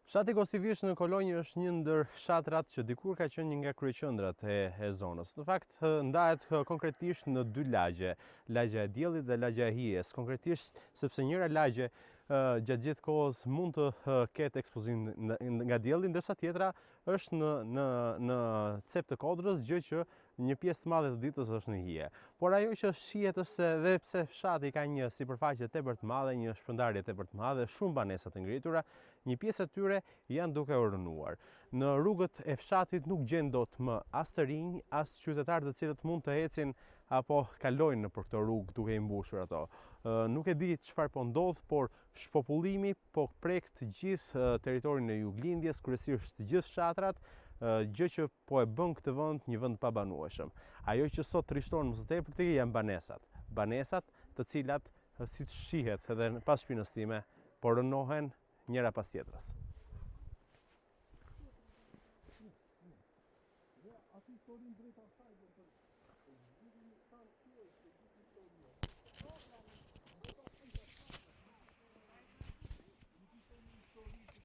Fshati Gostivish në Kolonjë është një ndër fshatrat që dikur ka qenë një nga kryeqendrat e zonës. Në fakt, ndahet konkretisht në dy lagje, lagja e Diellit dhe lagja e Hijes. Konkretisht sepse njëra lagje gjatë gjithë kohës mund të ketë ekspozim nga dielli, ndërsa tjetra është në cep të Kodrës, gjë që një pjesë të madhe të ditës është në hije. Por ajo që shihet është se edhe pse fshati ka një sipërfaqe tepër të madhe, një shpërndarje tepër të madhe, shumë banesa të ngritura, një pjesë e tyre janë duke u rënuar. Në rrugët e fshatit nuk gjen dot më as të rinj, as qytetarë të cilët mund të ecin apo kalojnë nëpër këto rrugë duke i mbushur ato. Nuk e di çfarë po ndodh, por shpopullimi po prek të gjithë territorin e juglindjes, kryesisht të gjithë fshatrat, gjë që po e bën këtë vend një vend pabanueshëm. Ajo që sot trishton më së tepërti janë banesat. Banesat të cilat, siç shihet edhe pas shpinës time, po rënohen njëra pas tjetrës.